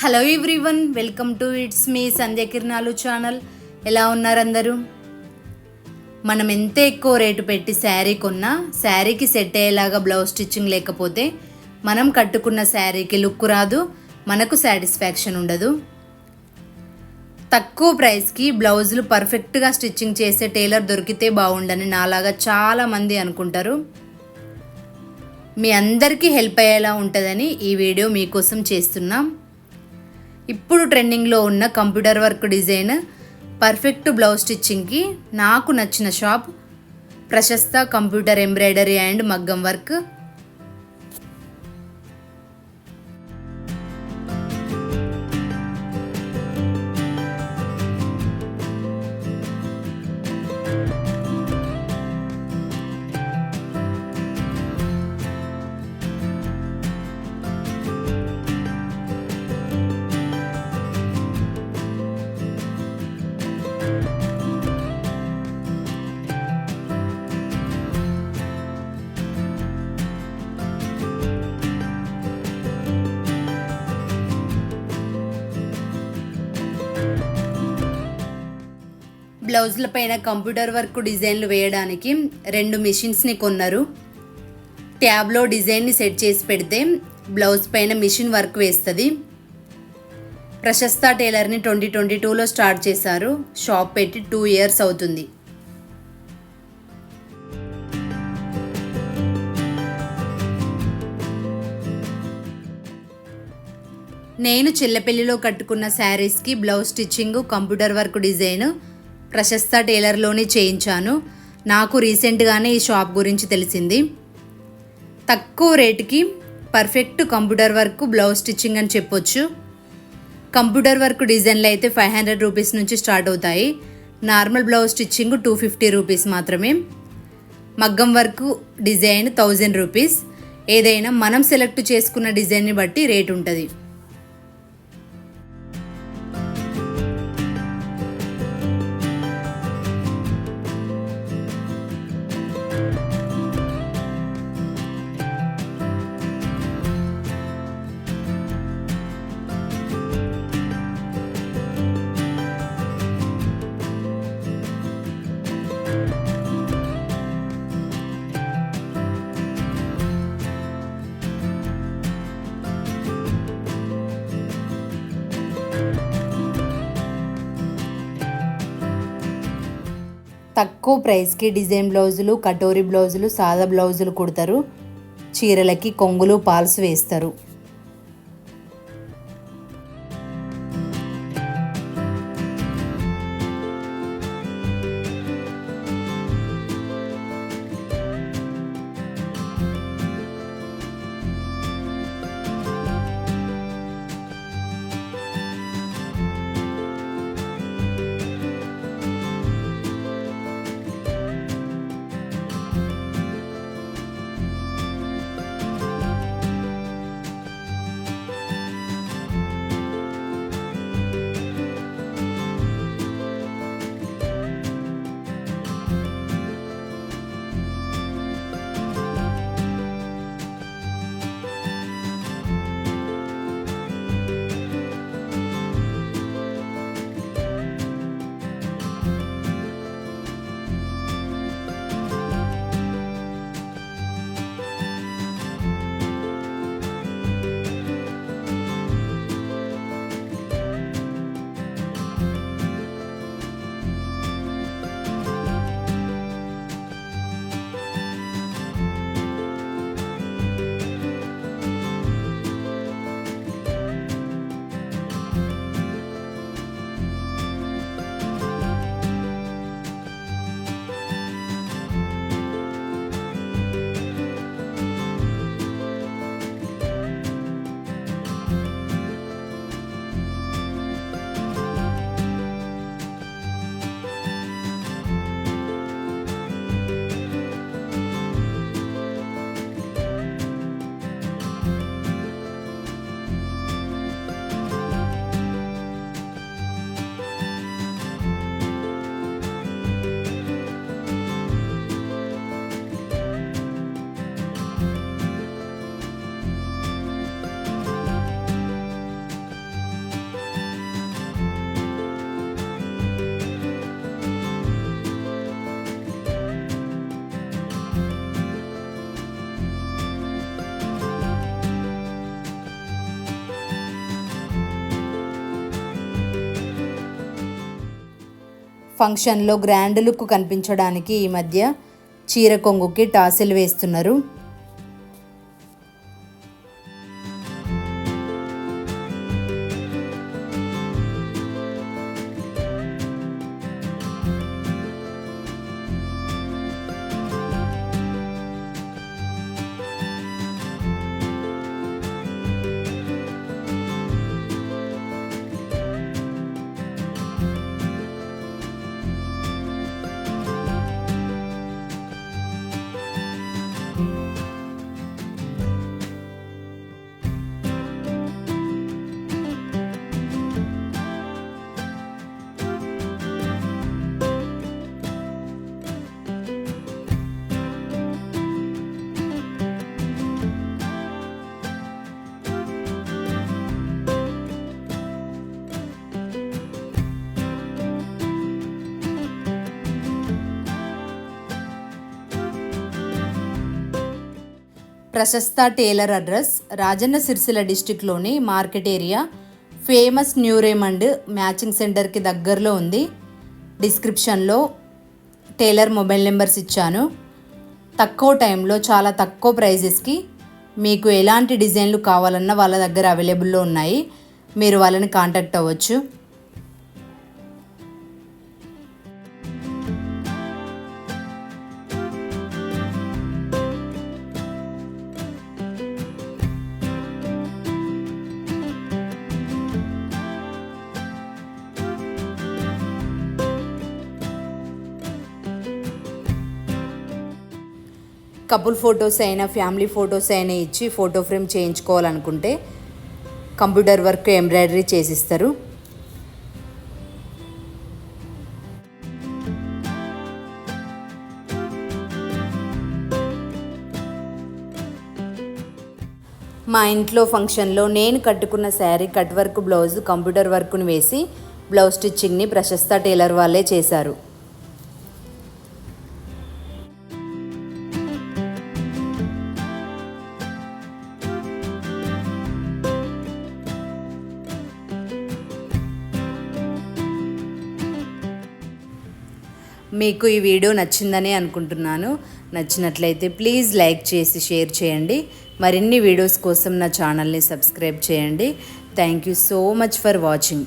Hello everyone, welcome to its me Sandhya Kiranalu channel. ఎలా ఉన్నారు అందరూ? మనం ఎంత ఎక్కువ రేటు పెట్టి శారీ కొన్నా శారీకి సెట్ అయ్యేలాగా బ్లౌజ్ స్టిచ్చింగ్ లేకపోతే మనం కట్టుకున్న శారీకి లుక్ రాదు, మనకు సాటిస్ఫాక్షన్ ఉండదు. తక్కువ ప్రైస్కి బ్లౌజులు పర్ఫెక్ట్గా స్టిచ్చింగ్ చేసే టైలర్ దొరికితే బాగుండని నాలాగా చాలామంది అనుకుంటారు. మీ అందరికీ హెల్ప్ అయ్యేలా ఉంటుందని ఈ వీడియో మీకోసం చేస్తున్నాం. ఇప్పుడు ట్రెండింగ్లో ఉన్న computer work design perfect blouse స్టిచ్చింగ్కి నాకు నచ్చిన shop Prashastha computer embroidery and Maggam work. బ్లౌజుల పైన కంప్యూటర్ వర్క్ డిజైన్లు వేయడానికి 2 మిషన్స్ని కొన్నారు. ట్యాబ్లో డిజైన్ని సెట్ చేసి పెడితే బ్లౌజ్ పైన మిషన్ వర్క్ వేస్తుంది. ప్రశస్త టైలర్ని 2022లో స్టార్ట్ చేశారు. షాప్ పెట్టి 2 ఇయర్స్ అవుతుంది. నేను చెల్లెపల్లిలో కట్టుకున్న శారీస్కి blouse stitching computer work design ప్రశస్త టైలర్లోనే చేయించాను. నాకు రీసెంట్గానే ఈ షాప్ గురించి తెలిసింది. తక్కువ రేటుకి perfect computer work blouse stitching అని చెప్పొచ్చు. కంప్యూటర్ వర్క్ డిజైన్లు అయితే 500 రూపీస్ నుంచి స్టార్ట్ అవుతాయి. నార్మల్ బ్లౌజ్ స్టిచ్చింగ్ 250 రూపీస్ మాత్రమే. మగ్గం వర్క్ డిజైన్ 1000 రూపీస్. ఏదైనా మనం సెలెక్ట్ చేసుకున్న డిజైన్ని బట్టి రేట్ ఉంటుంది. తక్కువ ప్రైస్కి డిజైన్ బ్లౌజులు, కటోరీ బ్లౌజులు, సాదా బ్లౌజులు కుడతారు. చీరలకి కొంగులు, పాల్స్ వేస్తారు. ఫంక్షన్లో గ్రాండ్ లుక్ కనిపించడానికి ఈ మధ్య చీర కొంగుకి టాసిల్ వేస్తున్నారు. ప్రశస్త టైలర్ అడ్రస్ రాజన్న సిరిసిల్ల డిస్టిక్లోని market area, famous new Raymond matching సెంటర్కి దగ్గరలో ఉంది. డిస్క్రిప్షన్లో టైలర్ మొబైల్ నెంబర్స్ ఇచ్చాను. తక్కువ టైంలో చాలా తక్కువ ప్రైజెస్కి మీకు ఎలాంటి డిజైన్లు కావాలన్నా వాళ్ళ దగ్గర అవైలబుల్లో ఉన్నాయి. మీరు వాళ్ళని కాంటాక్ట్ అవ్వచ్చు. కపుల్ ఫొటోస్ అయినా ఫ్యామిలీ ఫొటోస్ అయినా ఇచ్చి ఫోటో ఫ్రేమ్ చేయించుకోవాలనుకుంటే కంప్యూటర్ వర్క్ ఎంబ్రాయిడరీ చేసిస్తారు. మా ఇంట్లో ఫంక్షన్లో నేను కట్టుకున్న sari cut work blouse computer వర్క్ను వేసి బ్లౌజ్ స్టిచ్చింగ్ని ప్రశస్త టైలర్ వాళ్ళే చేశారు. మీకు ఈ వీడియో నచ్చిందని అనుకుంటున్నాను. నచ్చినట్లయితే ప్లీజ్ లైక్ చేసి షేర్ చేయండి. మరిన్ని వీడియోస్ కోసం నా ఛానల్ని సబ్స్క్రైబ్ చేయండి. Thank you so much for watching.